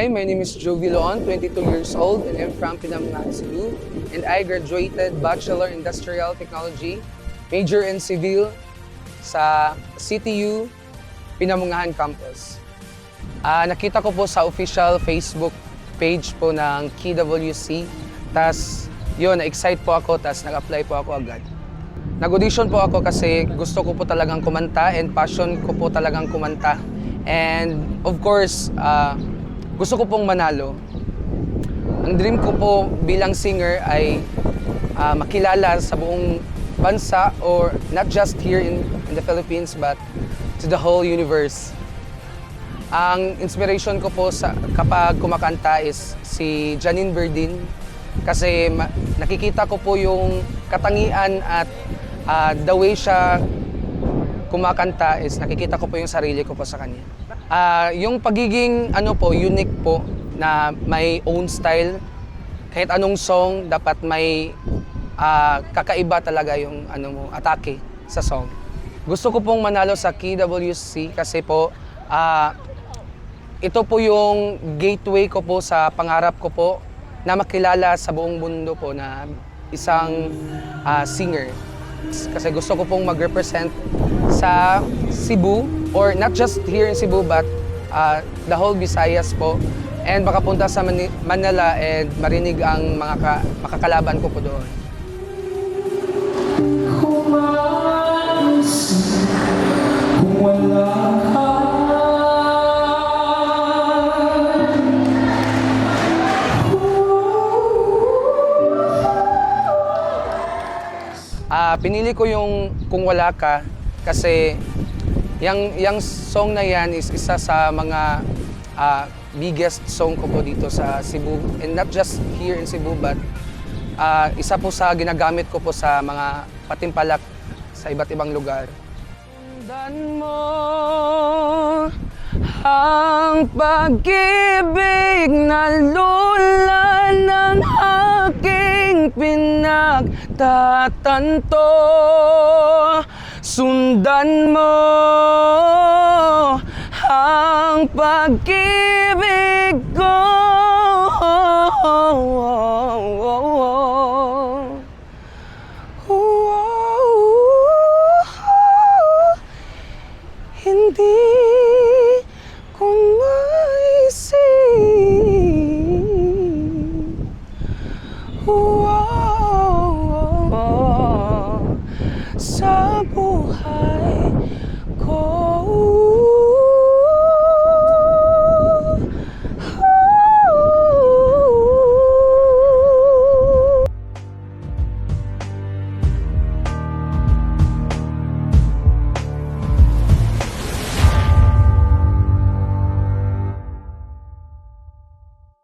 Hi, my name is Joe Viloan, 22 years old, and I'm from Pinamungahan, Cebu. And I graduated Bachelor Industrial Technology, major in Civil sa CTU Pinamungahan Campus. Nakita ko po sa official Facebook page po ng KWC. Tas yun, na-excite po ako, tas nag-apply po ako agad. Nag-audition po ako kasi gusto ko po talagang kumanta and passion ko po talagang kumanta. And of course, gusto ko pong manalo. Ang dream ko po bilang singer ay makilala sa buong bansa or not just here in the Philippines but to the whole universe. Ang inspiration ko po kapag kumakanta is si Janine Berdin kasi nakikita ko po yung katangian at the way siya kumakanta is nakikita ko po yung sarili ko po sa kanya. Yung pagiging unique po na may own style, kahit anong song dapat may kakaiba talaga yung atake sa song. Gusto ko pong manalo sa KWC kasi po ito po yung gateway ko po sa pangarap ko po na makilala sa buong mundo po na isang singer. Kasi gusto ko pong mag-represent sa Cebu, or not just here in Cebu but the whole Visayas po, and makapunta sa Manila and marinig ang mga makakalaban ko po doon. Kung wala ka, pinili ko yung Kung Wala Ka kasi yung song na yan is isa sa mga biggest song ko po dito sa Cebu, and not just here in Cebu but isa po sa ginagamit ko po sa mga patimpalak sa iba't ibang lugar. Sundan mo ang pag-ibig na lula ng aking pinagtatanto. Sundan mo ang pag-ibig ko. Hindi ko maisip sa buhay ko.